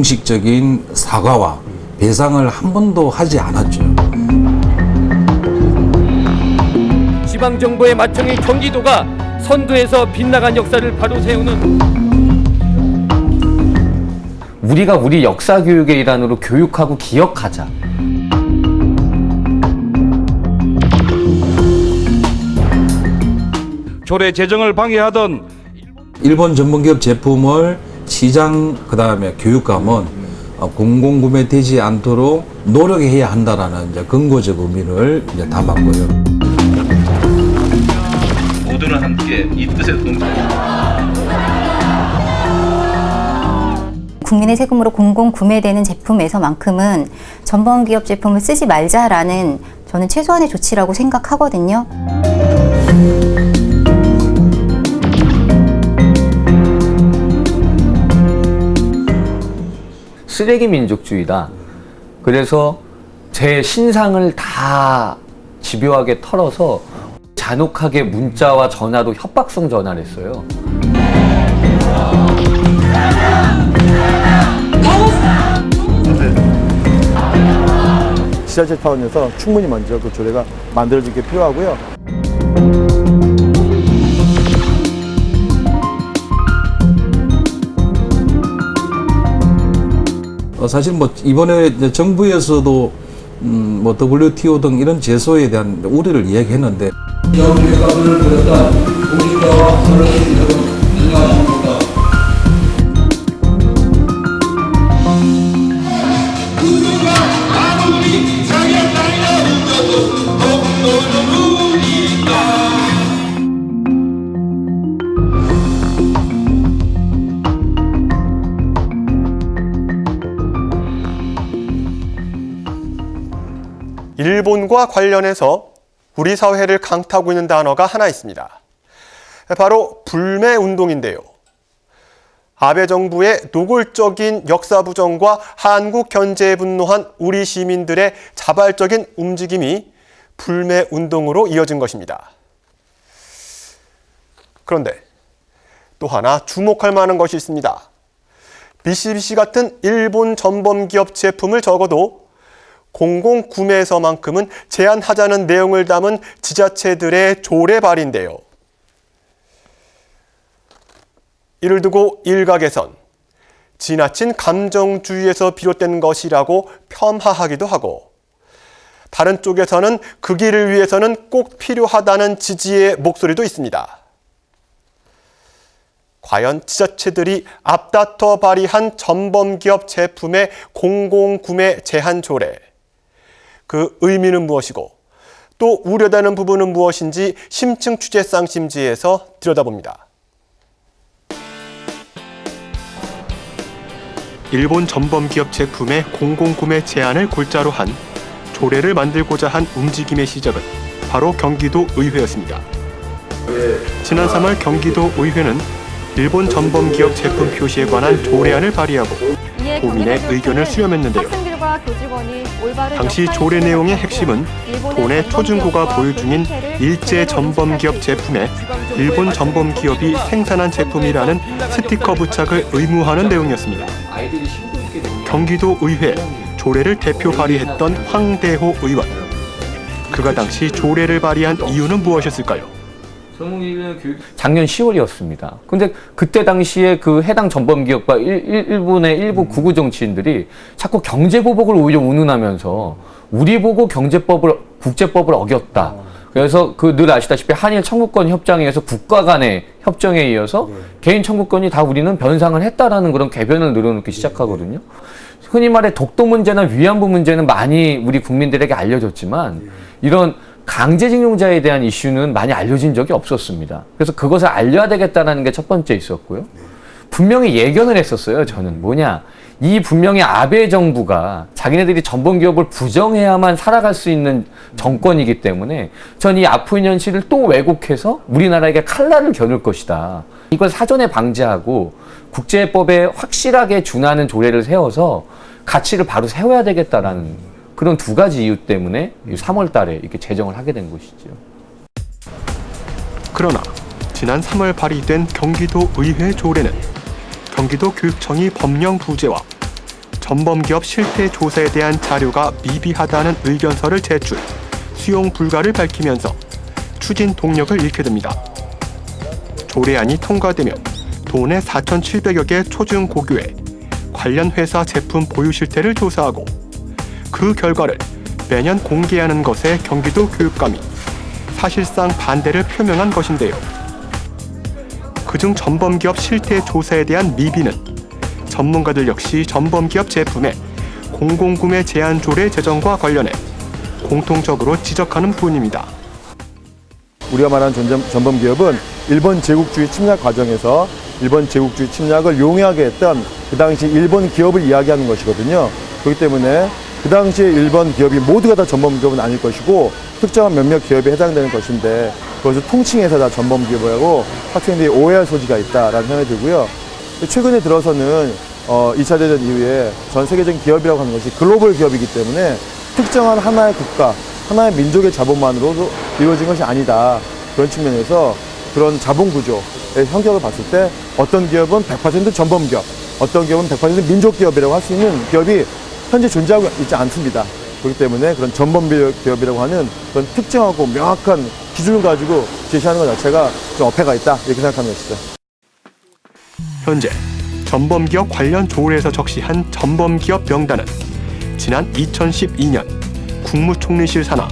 공식적인 사과와 배상을 한 번도 하지 않았죠. 지방정부의 맏형인 경기도가 선두에서 빗나간 역사를 바로 세우는 우리가 우리 역사 교육의 일환으로 교육하고 기억하자. 조례 제정을 방해하던 일본 전문기업 제품을 시장 그다음에 교육감은 공공구매되지 않도록 노력해야 한다라는 이제 근거적 의미를 이제 담았고요. 모두는 함께 이 뜻에 국민의 세금으로 공공 구매되는 제품에서만큼은 전범기업 제품을 쓰지 말자라는 저는 최소한의 조치라고 생각하거든요. 쓰레기 민족주의다. 그래서 제 신상을 다 집요하게 털어서 잔혹하게 문자와 전화로 협박성 전화를 했어요. 지자체 차원에서 충분히 먼저 그 조례가 만들어질 게 필요하고요. 사실 뭐 이번에 이제 정부에서도 뭐 WTO 등 이런 제소에 대한 우려를 이야기했는데 기업값을 들였다 공직자와 서로의 적은 인정하십니까? 누가 아무리 자기가 땅이라 웃겨도 너무너무 우리다. 일본과 관련해서 우리 사회를 강타하고 있는 단어가 하나 있습니다. 바로 불매운동인데요. 아베 정부의 노골적인 역사 부정과 한국 견제에 분노한 우리 시민들의 자발적인 움직임이 불매운동으로 이어진 것입니다. 그런데 또 하나 주목할 만한 것이 있습니다. 미쓰비시 같은 일본 전범기업 제품을 적어도 공공구매에서만큼은 제한하자는 내용을 담은 지자체들의 조례 발의인데요. 이를 두고 일각에선 지나친 감정주의에서 비롯된 것이라고 폄하하기도 하고, 다른 쪽에서는 그 길을 위해서는 꼭 필요하다는 지지의 목소리도 있습니다. 과연 지자체들이 앞다퉈 발의한 전범기업 제품의 공공구매 제한 조례, 그 의미는 무엇이고 또 우려되는 부분은 무엇인지 심층 취재 쌍심지에서 들여다봅니다. 일본 전범기업 제품의 공공구매 제한을 골자로 한 조례를 만들고자 한 움직임의 시작은 바로 경기도 의회였습니다. 지난 3월 경기도 의회는 일본 전범기업 제품 표시에 관한 조례안을 발의하고 도민의 의견을 수렴했는데요. 당시 조례 내용의 핵심은 도내 초중고가 보유 중인 일제 전범기업 제품에 일본 전범기업이 생산한 제품이라는 스티커 부착을 의무화하는 내용이었습니다. 경기도 의회 조례를 대표 발의했던 황대호 의원. 그가 당시 조례를 발의한 이유는 무엇이었을까요? 작년 10월이었습니다. 근데 그때 당시에 그 해당 전범기업과 일본의 일부 구구 정치인들이 자꾸 경제보복을 오히려 운운하면서 우리 보고 국제법을 어겼다. 그래서 그 늘 아시다시피 한일 청구권 협정에 의해서 국가 간의 협정에 이어서 개인 청구권이 다 우리는 변상을 했다라는 그런 궤변을 늘어놓기 시작하거든요. 흔히 말해 독도 문제나 위안부 문제는 많이 우리 국민들에게 알려졌지만 이런 강제징용자에 대한 이슈는 많이 알려진 적이 없었습니다. 그래서 그것을 알려야 되겠다는 게 첫 번째 있었고요. 분명히 예견을 했었어요. 저는 이 분명히 아베 정부가 자기네들이 전범기업을 부정해야만 살아갈 수 있는 정권이기 때문에 전 이 아프인 현실을 또 왜곡해서 우리나라에게 칼날을 겨눌 것이다. 이걸 사전에 방지하고 국제법에 확실하게 준하는 조례를 세워서 가치를 바로 세워야 되겠다라는 그런 두 가지 이유 때문에 3월 달에 이렇게 제정을 하게 된 것이죠. 그러나 지난 3월 발의된 경기도 의회 조례는 경기도 교육청이 법령 부재와 전범기업 실태 조사에 대한 자료가 미비하다는 의견서를 제출, 수용 불가를 밝히면서 추진 동력을 잃게 됩니다. 조례안이 통과되면 도내 4,700여 개 초중고교에 관련 회사 제품 보유 실태를 조사하고 그 결과를 매년 공개하는 것에 경기도 교육감이 사실상 반대를 표명한 것인데요. 그중 전범기업 실태 조사에 대한 미비는 전문가들 역시 전범기업 제품의 공공구매 제한 조례 제정과 관련해 공통적으로 지적하는 부분입니다. 우리가 말하는 전범기업은 일본 제국주의 침략 과정에서 일본 제국주의 침략을 용이하게 했던 그 당시 일본 기업을 이야기하는 것이거든요. 그렇기 때문에 그 당시에 일본 기업이 모두가 다 전범기업은 아닐 것이고 특정한 몇몇 기업에 해당되는 것인데 그것을 통칭해서 다 전범기업이라고 학생들이 오해할 소지가 있다라는 생각이 들고요. 최근에 들어서는 2차 대전 이후에 전 세계적인 기업이라고 하는 것이 글로벌 기업이기 때문에 특정한 하나의 국가, 하나의 민족의 자본만으로도 이루어진 것이 아니다. 그런 측면에서 그런 자본 구조의 성격을 봤을 때 어떤 기업은 100% 전범기업, 어떤 기업은 100% 민족기업이라고 할 수 있는 기업이 현재 존재하고 있지 않습니다. 그렇기 때문에 그런 전범기업이라고 하는 그런 특정하고 명확한 기준을 가지고 제시하는 것 자체가 좀 어폐가 있다 이렇게 생각하는 것이죠. 현재 전범기업 관련 조례에서 적시한 전범기업 명단은 지난 2012년 국무총리실 산하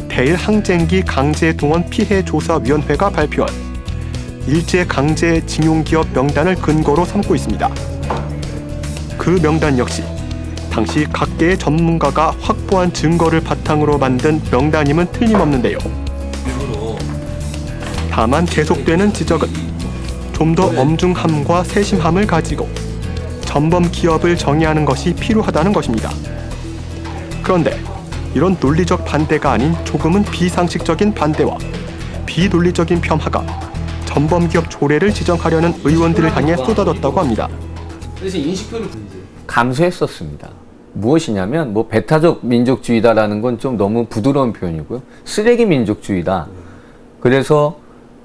대일항쟁기 강제동원 피해조사위원회가 발표한 일제강제징용기업 명단을 근거로 삼고 있습니다. 그 명단 역시 당시 각계의 전문가가 확보한 증거를 바탕으로 만든 명단임은 틀림없는데요. 다만 계속되는 지적은 좀 더 엄중함과 세심함을 가지고 전범 기업을 정의하는 것이 필요하다는 것입니다. 그런데 이런 논리적 반대가 아닌 조금은 비상식적인 반대와 비논리적인 폄하가 전범 기업 조례를 지정하려는 의원들을 향해 쏟아졌다고 합니다. 그래서 인식표를 감수했었습니다. 무엇이냐면 배타적 민족주의다라는 건 좀 너무 부드러운 표현이고요. 쓰레기 민족주의다. 그래서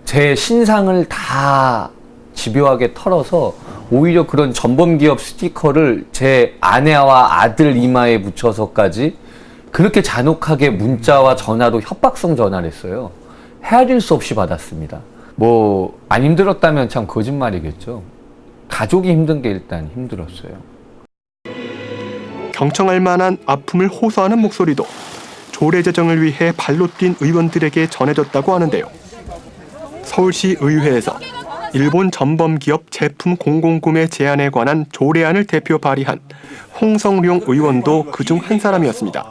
제 신상을 다 집요하게 털어서 오히려 그런 전범기업 스티커를 제 아내와 아들 이마에 붙여서까지 그렇게 잔혹하게 문자와 전화로 협박성 전화를 했어요. 헤아릴 수 없이 받았습니다. 안 힘들었다면 참 거짓말이겠죠. 가족이 힘든 게 일단 힘들었어요. 경청할 만한 아픔을 호소하는 목소리도 조례 제정을 위해 발로 뛴 의원들에게 전해졌다고 하는데요. 서울시 의회에서 일본 전범기업 제품 공공구매 제한에 관한 조례안을 대표 발의한 홍성룡 의원도 그중 한 사람이었습니다.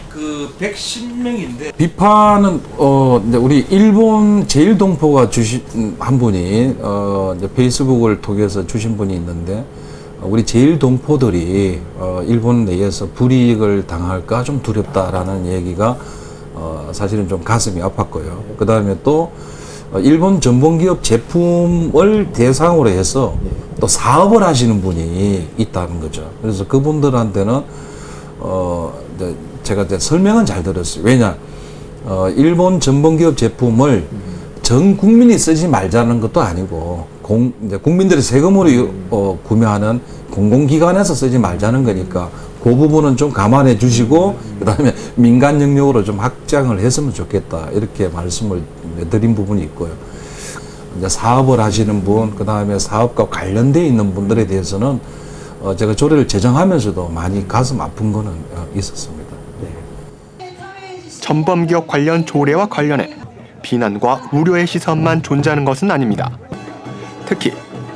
그 110명인데 비판은 이제 우리 일본 제일동포가 주신 한 분이 이제 페이스북을 통해서 주신 분이 있는데 우리 제일동포들이 일본 내에서 불이익을 당할까 좀 두렵다라는 얘기가 사실은 좀 가슴이 아팠고요. 그 다음에 또 일본 전범기업 제품을 대상으로 해서 또 사업을 하시는 분이 있다는 거죠. 그래서 그분들한테는 이제 제가 이제 설명은 잘 들었어요. 왜냐, 일본 전범기업 제품을 전 국민이 쓰지 말자는 것도 아니고 이제 국민들의 세금으로 구매하는 공공기관에서 쓰지 말자는 거니까 그 부분은 좀 감안해 주시고 그다음에 민간 영역으로 좀 확장을 했으면 좋겠다 이렇게 말씀을 드린 부분이 있고요. 이제 사업을 하시는 분, 그다음에 사업과 관련돼 있는 분들에 대해서는 제가 조례를 제정하면서도 많이 가슴 아픈 거는 있었습니다. 네. 전범기업 관련 조례와 관련해 비난과 우려의 시선만 존재하는 것은 아닙니다. 특히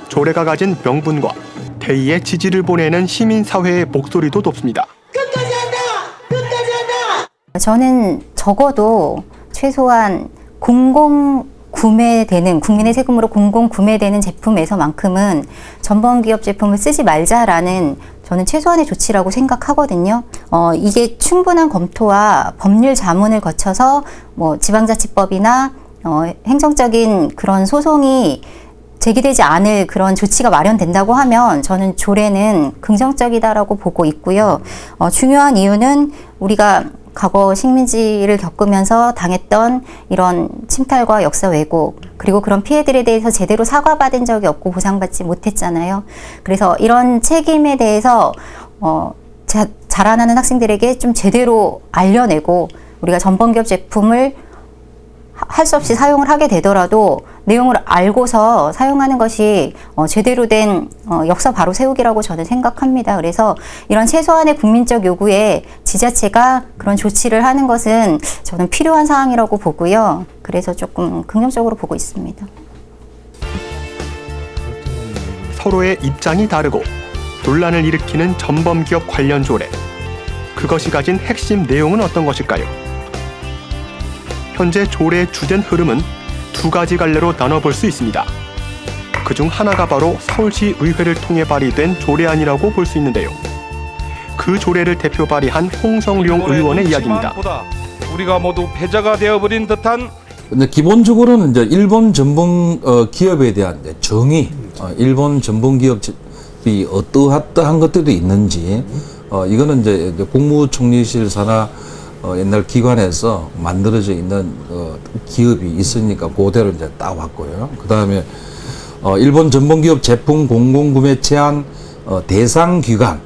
조례가 가진 명분과 대의의 지지를 보내는 시민사회의 목소리도 높습니다. 끝까지 한다! 끝까지 한다! 저는 적어도 최소한 구매되는 국민의 세금으로 공공 구매되는 제품에서만큼은 전범기업 제품을 쓰지 말자라는 저는 최소한의 조치라고 생각하거든요. 이게 충분한 검토와 법률 자문을 거쳐서 지방자치법이나 행정적인 그런 소송이 제기되지 않을 그런 조치가 마련된다고 하면 저는 조례는 긍정적이다라고 보고 있고요. 중요한 이유는 우리가 과거 식민지를 겪으면서 당했던 이런 침탈과 역사 왜곡, 그리고 그런 피해들에 대해서 제대로 사과받은 적이 없고 보상받지 못했잖아요. 그래서 이런 책임에 대해서 자라나는 학생들에게 좀 제대로 알려내고 우리가 전범기업 제품을 할 수 없이 사용을 하게 되더라도 내용을 알고서 사용하는 것이 제대로 된 역사 바로 세우기라고 저는 생각합니다. 그래서 이런 최소한의 국민적 요구에 지자체가 그런 조치를 하는 것은 저는 필요한 사항이라고 보고요. 그래서 조금 긍정적으로 보고 있습니다. 서로의 입장이 다르고 논란을 일으키는 전범기업 관련 조례. 그것이 가진 핵심 내용은 어떤 것일까요? 현재 조례의 주된 흐름은 두 가지 갈래로 나눠볼 수 있습니다. 그중 하나가 바로 서울시 의회를 통해 발의된 조례안이라고 볼 수 있는데요. 그 조례를 대표 발의한 홍성룡 의원의 이야기입니다. 우리가 모두 패자가 되어버린 듯한 근데 기본적으로는 이제 일본 전범 기업에 대한 이제 정의, 일본 전범 기업이 어떠한 것들도 있는지, 이거는 이제 국무총리실 산하 옛날 기관에서 만들어져 있는 기업이 있으니까 그대로 이제 따왔고요. 그 다음에 일본 전범기업 제품 공공구매 제한 대상 기관,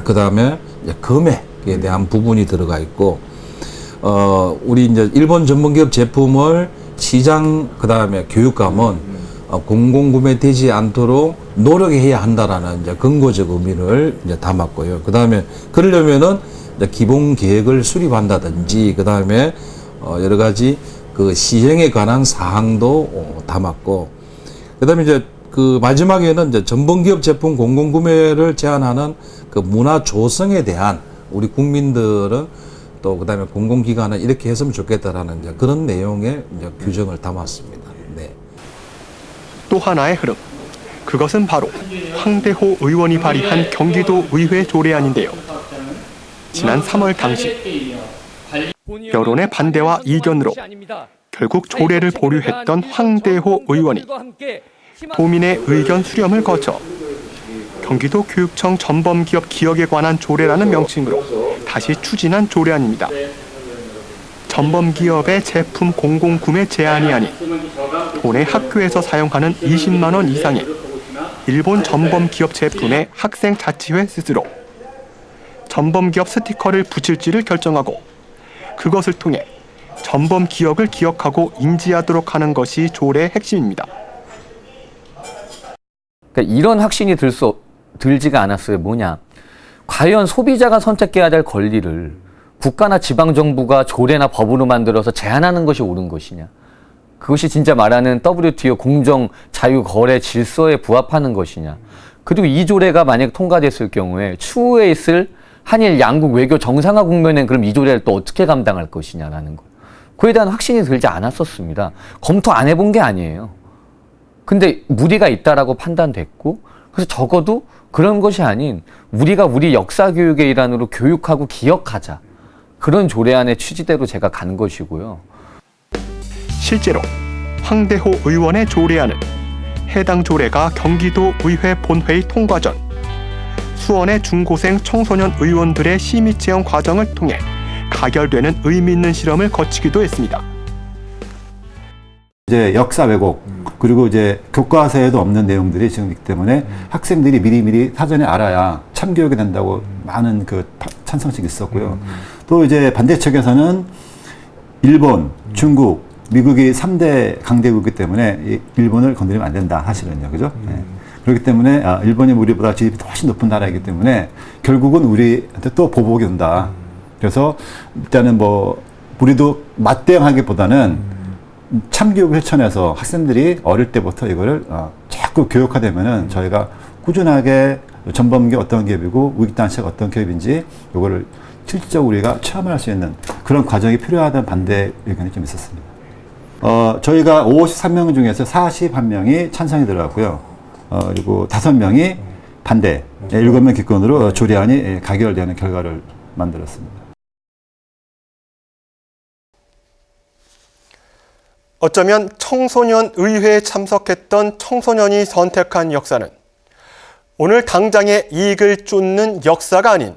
그 다음에 금액에 대한 부분이 들어가 있고, 우리 이제 일본 전범기업 제품을 시장, 그 다음에 교육감은 공공구매되지 않도록 노력해야 한다라는 이제 근거적 의미를 이제 담았고요. 그 다음에 그러려면은 이제 기본 계획을 수립한다든지, 그 다음에 여러 가지 그 시행에 관한 사항도 담았고, 그 다음에 이제 그 마지막에는 이제 전범기업 제품 공공구매를 제한하는 그 문화 조성에 대한 우리 국민들은 또 그 다음에 공공기관은 이렇게 했으면 좋겠다라는 이제 그런 내용의 이제 규정을 담았습니다. 네. 또 하나의 흐름. 그것은 바로 황대호 의원이 발의한 경기도 의회 조례안인데요. 지난 3월 당시 여론의 반대와 이견으로 결국 조례를 보류했던 황대호 의원이 도민의 의견 수렴을 거쳐 경기도 교육청 전범기업 기억에 관한 조례라는 명칭으로 다시 추진한 조례안입니다. 전범기업의 제품 공공구매 제한이 아닌 올해 학교에서 사용하는 20만 원 이상의 일본 전범기업 제품에 학생 자치회 스스로 전범기업 스티커를 붙일지를 결정하고, 그것을 통해 전범기업을 기억하고 인지하도록 하는 것이 조례의 핵심입니다. 그러니까 이런 확신이 들지가 않았어요. 뭐냐? 과연 소비자가 선택해야 될 권리를 국가나 지방정부가 조례나 법으로 만들어서 제한하는 것이 옳은 것이냐? 그것이 진짜 말하는 WTO 공정 자유 거래 질서에 부합하는 것이냐? 그리고 이 조례가 만약 통과됐을 경우에 추후에 있을 한일 양국 외교 정상화 국면엔 그럼 이 조례를 또 어떻게 감당할 것이냐라는 거. 그에 대한 확신이 들지 않았었습니다. 검토 안 해본 게 아니에요. 근데 무리가 있다라고 판단됐고, 그래서 적어도 그런 것이 아닌 우리가 우리 역사 교육의 일환으로 교육하고 기억하자. 그런 조례안의 취지대로 제가 간 것이고요. 실제로 황대호 의원의 조례안은 해당 조례가 경기도 의회 본회의 통과 전 수원의 중고생 청소년 의원들의 심의 체험 과정을 통해 가결되는 의미 있는 실험을 거치기도 했습니다. 이제 역사 왜곡, 그리고 이제 교과서에도 없는 내용들이 지금 있기 때문에 학생들이 미리미리 사전에 알아야 참교육이 된다고 많은 그 찬성식이 있었고요. 또 이제 반대측에서는 일본, 중국, 미국이 3대 강대국이기 때문에 일본을 건드리면 안 된다, 사실은요. 그죠? 네. 그렇기 때문에 일본이 우리보다 GDP 훨씬 높은 나라이기 때문에 결국은 우리한테 또 보복이 온다. 그래서 일단은 뭐 우리도 맞대응하기보다는 참교육을 실천해서 학생들이 어릴 때부터 이거를 자꾸 교육화되면은 저희가 꾸준하게 전범기업 어떤 기업이고 우익단체가 어떤 기업인지 이거를 실질적으로 우리가 체험할 수 있는 그런 과정이 필요하다는 반대 의견이 좀 있었습니다. 저희가 53명 중에서 41명이 찬성이 들어갔고요. 그리고 5명이 반대, 7명 기권으로 조례안이 가결되는 결과를 만들었습니다. 어쩌면 청소년 의회에 참석했던 청소년이 선택한 역사는 오늘 당장의 이익을 쫓는 역사가 아닌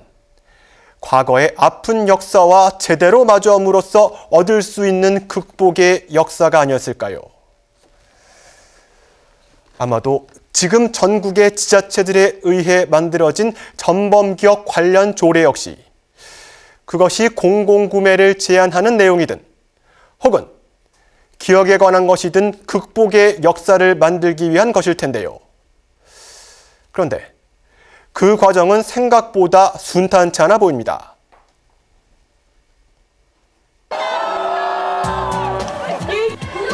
과거의 아픈 역사와 제대로 마주함으로써 얻을 수 있는 극복의 역사가 아니었을까요? 아마도 지금 전국의 지자체들에 의해 만들어진 전범기업 관련 조례 역시 그것이 공공구매를 제한하는 내용이든 혹은 기업에 관한 것이든 극복의 역사를 만들기 위한 것일 텐데요. 그런데 그 과정은 생각보다 순탄치 않아 보입니다.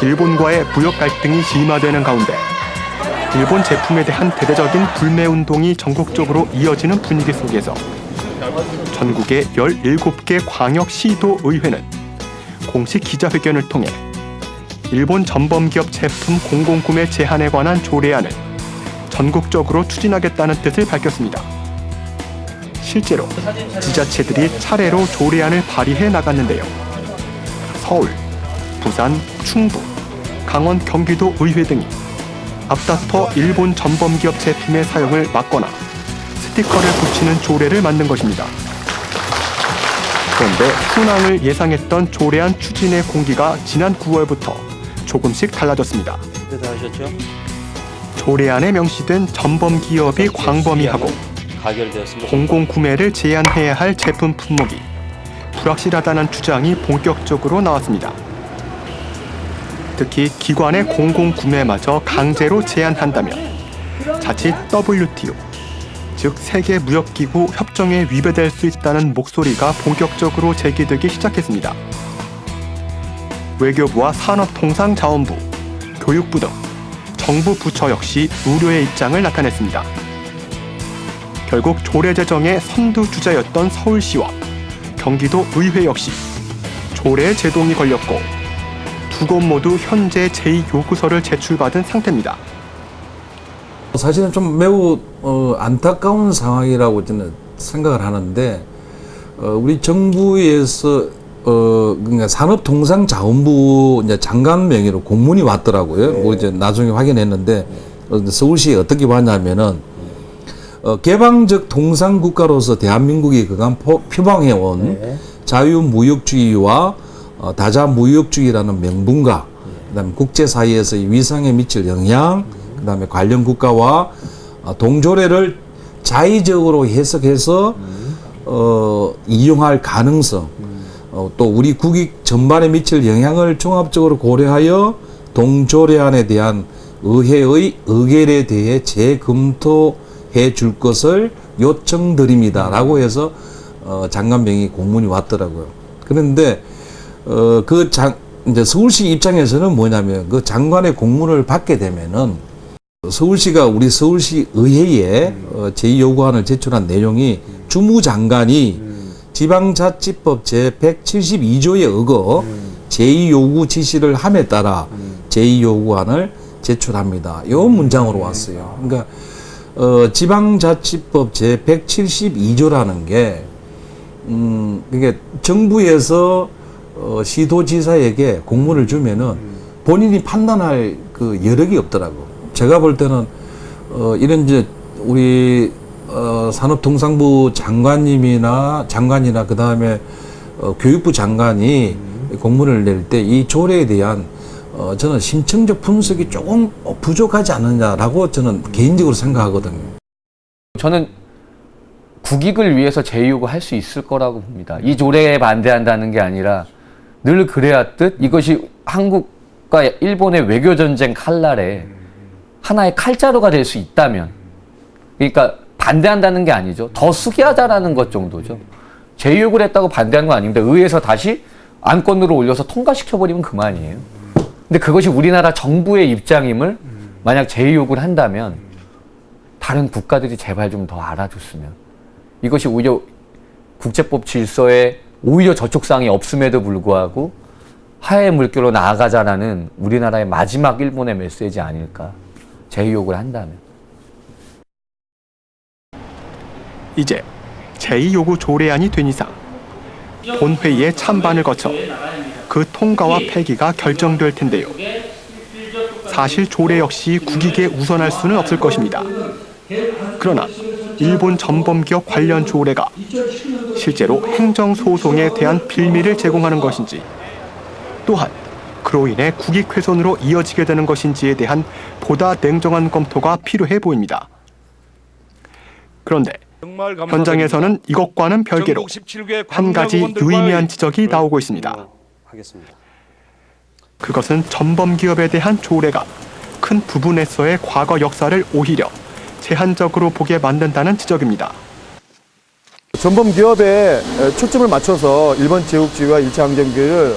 일본과의 무역 갈등이 심화되는 가운데 일본 제품에 대한 대대적인 불매 운동이 전국적으로 이어지는 분위기 속에서 전국의 17개 광역시도의회는 공식 기자회견을 통해 일본 전범기업 제품 공공구매 제한에 관한 조례안을 전국적으로 추진하겠다는 뜻을 밝혔습니다. 실제로 지자체들이 차례로 조례안을 발의해 나갔는데요. 서울, 부산, 충북, 강원, 경기도 의회 등이 앞다퉈 일본 전범기업 제품의 사용을 막거나 스티커를 붙이는 조례를 만든 것입니다. 그런데 순항을 예상했던 조례안 추진의 공기가 지난 9월부터 조금씩 달라졌습니다. 조례안에 명시된 전범기업이 광범위하고 공공구매를 제한해야 할 제품 품목이 불확실하다는 주장이 본격적으로 나왔습니다. 특히 기관의 공공구매마저 강제로 제한한다면 자칫 WTO, 즉 세계무역기구 협정에 위배될 수 있다는 목소리가 본격적으로 제기되기 시작했습니다. 외교부와 산업통상자원부, 교육부 등 정부 부처 역시 우려의 입장을 나타냈습니다. 결국 조례 제정의 선두주자였던 서울시와 경기도 의회 역시 조례 제동이 걸렸고 두 곳 모두 현재 제2요구서를 제출받은 상태입니다. 사실은 좀 매우 안타까운 상황이라고 저는 생각을 하는데 우리 정부에서 그러니까 산업통상자원부 이제 장관 명의로 공문이 왔더라고요. 뭐 이제 나중에 확인했는데 서울시에 어떻게 봤냐면은 개방적 통상국가로서 대한민국이 그간 표방해온 자유무역주의와 다자무역주의라는 명분과 그다음에 국제사회에서의 위상에 미칠 영향, 그다음에 관련 국가와 동조례를 자의적으로 해석해서 이용할 가능성, 또 우리 국익 전반에 미칠 영향을 종합적으로 고려하여 동조례안에 대한 의회의 의결에 대해 재검토해 줄 것을 요청드립니다라고 해서 장관명의 공문이 왔더라고요. 그런데 이제 서울시 입장에서는 뭐냐면 그 장관의 공문을 받게 되면은 서울시가 우리 서울시 의회에 제2요구안을 제출한 내용이 주무장관이 지방자치법 제172조에 어거 제2요구 지시를 함에 따라 제2요구안을 제출합니다. 이 문장으로 왔어요. 그러니까 지방자치법 제172조라는 게 그게 정부에서 시도지사에게 공문을 주면은 본인이 판단할 그 여력이 없더라고. 제가 볼 때는 이런 이제 우리 산업통상부 장관이나 그 다음에 교육부 장관이 공문을 낼 때 이 조례에 대한 저는 심층적 분석이 조금 부족하지 않느냐라고 저는 개인적으로 생각하거든요. 저는 국익을 위해서 제2요구할 수 있을 거라고 봅니다. 이 조례에 반대한다는 게 아니라 늘 그래왔듯 이것이 한국과 일본의 외교전쟁 칼날에 하나의 칼자루가 될 수 있다면, 그러니까 반대한다는 게 아니죠. 더 숙여하자라는 것 정도죠. 제2요구를 했다고 반대하는 건 아닌데 의회에서 다시 안건으로 올려서 통과시켜버리면 그만이에요. 근데 그것이 우리나라 정부의 입장임을 만약 제2요구를 한다면 다른 국가들이 제발 좀 더 알아줬으면, 이것이 오히려 국제법 질서에 오히려 저촉사항이 없음에도 불구하고 하해 물결로 나아가자라는 우리나라의 마지막 일본의 메시지 아닐까, 제2요구를 한다면. 이제 제2요구 조례안이 된 이상 본회의의 찬반을 거쳐 그 통과와 폐기가 결정될 텐데요. 사실 조례 역시 국익에 우선할 수는 없을 것입니다. 그러나 일본 전범기업 관련 조례가 실제로 행정소송에 대한 빌미를 제공하는 것인지, 또한 그로 인해 국익 훼손으로 이어지게 되는 것인지에 대한 보다 냉정한 검토가 필요해 보입니다. 그런데 현장에서는 이것과는 별개로 한 가지 유의미한 지적이 나오고 있습니다. 그것은 전범기업에 대한 조례가 큰 부분에서의 과거 역사를 오히려 제한적으로 보게 만든다는 지적입니다. 전범기업에 초점을 맞춰서 일본 제국주의와 일제강점기를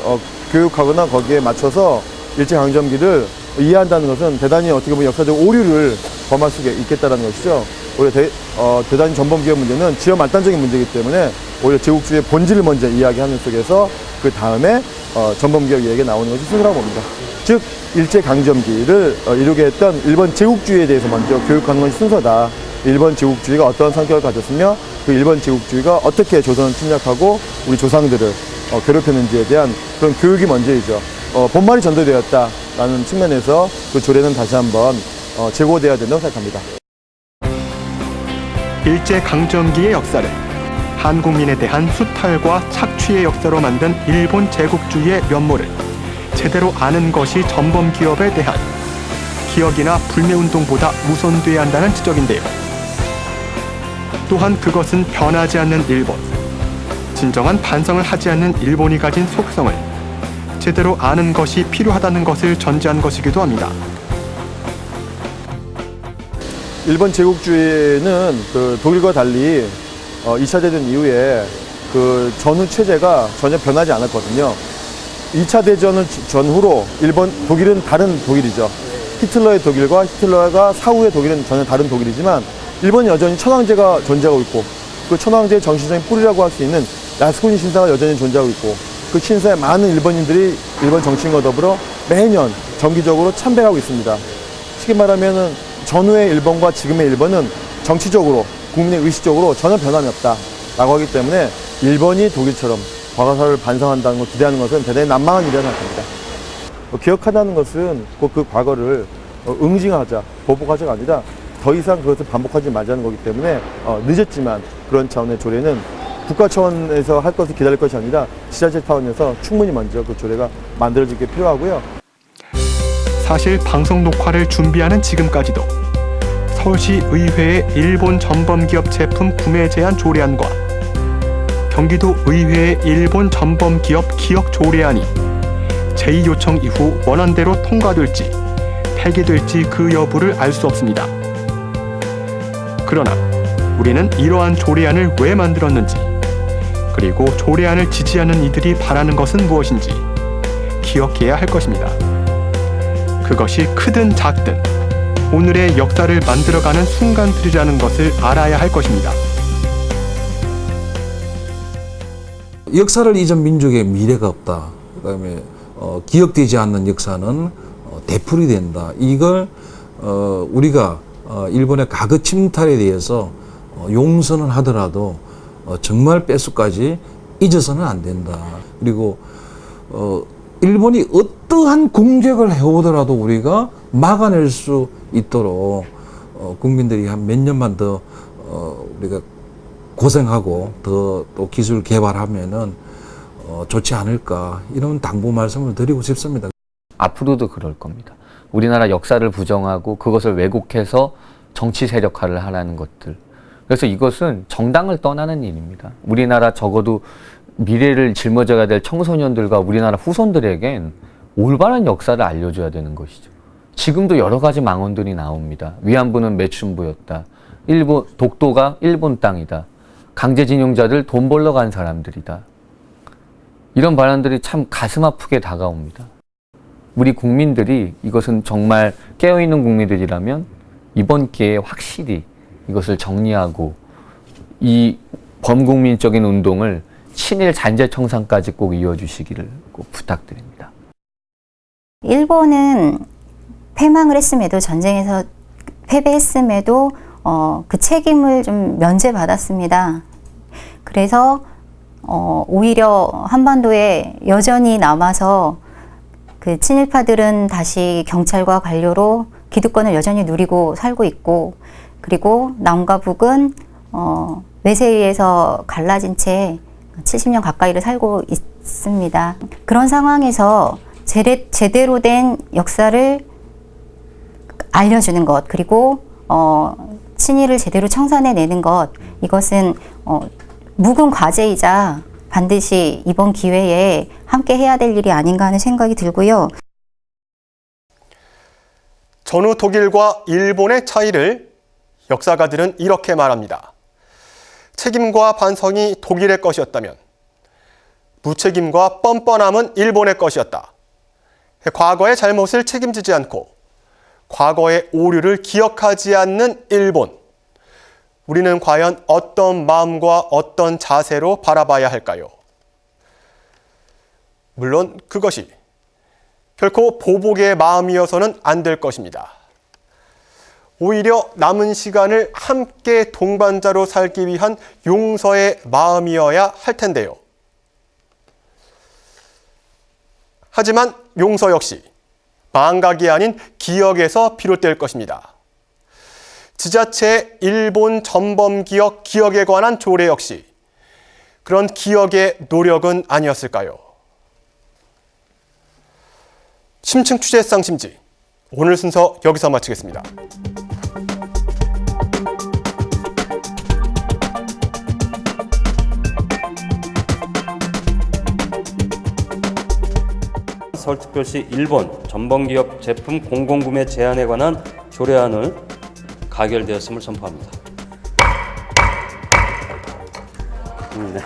교육하거나 거기에 맞춰서 일제강점기를 이해한다는 것은 대단히 어떻게 보면 역사적 오류를 범할 수 있겠다는 것이죠. 오히려 대단히 전범기업 문제는 지역 말단적인 문제이기 때문에 오히려 제국주의의 본질을 먼저 이야기하는 속에서 그 다음에 전범기업 이야기가 나오는 것이 순서라고 봅니다. 즉 일제강점기를 이루게 했던 일본 제국주의에 대해서 먼저 교육하는 것이 순서다. 일본 제국주의가 어떠한 성격을 가졌으며 그 일본 제국주의가 어떻게 조선을 침략하고 우리 조상들을 괴롭혔는지에 대한 그런 교육이 먼저이죠. 본말이 전도되었다라는 측면에서 그 조례는 다시 한번 재고되어야 된다고 생각합니다. 일제강점기의 역사를 한국민에 대한 수탈과 착취의 역사로 만든 일본 제국주의의 면모를 제대로 아는 것이 전범기업에 대한 기억이나 불매운동보다 우선돼야 한다는 지적인데요. 또한 그것은 변하지 않는 일본, 진정한 반성을 하지 않는 일본이 가진 속성을 제대로 아는 것이 필요하다는 것을 전제한 것이기도 합니다. 일본 제국주의는 그 독일과 달리 2차 대전 이후에 그 전후 체제가 전혀 변하지 않았거든요. 2차 대전 전후로 독일은 다른 독일이죠. 히틀러의 독일과 히틀러가 사후의 독일은 전혀 다른 독일이지만 일본은 여전히 천황제가 존재하고 있고 그 천황제의 정신적인 뿌리라고 할 수 있는 라스푸닌 신사가 여전히 존재하고 있고 그 신사에 많은 일본인들이 일본 정치인과 더불어 매년 정기적으로 참배하고 있습니다. 쉽게 말하면 전후의 일본과 지금의 일본은 정치적으로 국민의 의식적으로 전혀 변함이 없다라고 하기 때문에 일본이 독일처럼 과거사를 반성한다는 걸 기대하는 것은 대단히 난망한 일이라고 생각합니다. 기억하다는 것은 꼭 그 과거를 응징하자, 보복하자가 아니라 더 이상 그것을 반복하지 말자는 거기 때문에 늦었지만 그런 차원의 조례는 국가 차원에서 할 것을 기다릴 것이 아니라 지자체 차원에서 충분히 먼저 그 조례가 만들어지기 필요하고요. 사실 방송 녹화를 준비하는 지금까지도 서울시 의회의 일본 전범기업 제품 구매 제한 조례안과 경기도 의회의 일본 전범기업 기억 조례안이 제2요청 이후 원안대로 통과될지 폐기될지 그 여부를 알 수 없습니다. 그러나 우리는 이러한 조례안을 왜 만들었는지, 그리고 조례안을 지지하는 이들이 바라는 것은 무엇인지 기억해야 할 것입니다. 그것이 크든 작든 오늘의 역사를 만들어가는 순간들이라는 것을 알아야 할 것입니다. 역사를 잊은 민족의 미래가 없다. 그다음에 기억되지 않는 역사는 되풀이 된다. 이걸 우리가 일본의 과거 침탈에 대해서 용서는 하더라도 정말 뼛속까지 잊어서는 안 된다. 그리고 일본이 어떠한 공격을 해오더라도 우리가 막아낼 수 있도록 국민들이 한 몇 년만 더 우리가 고생하고 더 또 기술 개발하면은 좋지 않을까, 이런 당부 말씀을 드리고 싶습니다. 앞으로도 그럴 겁니다. 우리나라 역사를 부정하고 그것을 왜곡해서 정치 세력화를 하라는 것들. 그래서 이것은 정당을 떠나는 일입니다. 우리나라 적어도 미래를 짊어져야 될 청소년들과 우리나라 후손들에겐 올바른 역사를 알려줘야 되는 것이죠. 지금도 여러 가지 망언들이 나옵니다. 위안부는 매춘부였다. 독도가 일본 땅이다. 강제징용자들 돈 벌러 간 사람들이다. 이런 발언들이 참 가슴 아프게 다가옵니다. 우리 국민들이 이것은 정말 깨어있는 국민들이라면 이번 기회에 확실히 이것을 정리하고 이 범국민적인 운동을 친일 잔재 청산까지 꼭 이어주시기를 꼭 부탁드립니다. 일본은 패망을 했음에도, 전쟁에서 패배했음에도 그 책임을 좀 면제받았습니다. 그래서 오히려 한반도에 여전히 남아서 그 친일파들은 다시 경찰과 관료로 기득권을 여전히 누리고 살고 있고, 그리고 남과 북은 외세에 의해서 갈라진 채 70년 가까이를 살고 있습니다. 그런 상황에서 제대로 된 역사를 알려주는 것, 그리고 친일을 제대로 청산해내는 것, 이것은 묵은 과제이자 반드시 이번 기회에 함께 해야 될 일이 아닌가 하는 생각이 들고요. 전후 독일과 일본의 차이를 역사가들은 이렇게 말합니다. 책임과 반성이 독일의 것이었다면 무책임과 뻔뻔함은 일본의 것이었다. 과거의 잘못을 책임지지 않고 과거의 오류를 기억하지 않는 일본. 우리는 과연 어떤 마음과 어떤 자세로 바라봐야 할까요? 물론 그것이 결코 보복의 마음이어서는 안 될 것입니다. 오히려 남은 시간을 함께 동반자로 살기 위한 용서의 마음이어야 할 텐데요. 하지만 용서 역시 망각이 아닌 기억에서 비롯될 것입니다. 지자체의 일본 전범기억 기억에 관한 조례 역시 그런 기억의 노력은 아니었을까요? 심층 취재상 심지, 오늘 순서 여기서 마치겠습니다. 서울특별시 일본 전범기업 제품 공공구매 제한에 관한 조례안을 가결되었음을 선포합니다. 네.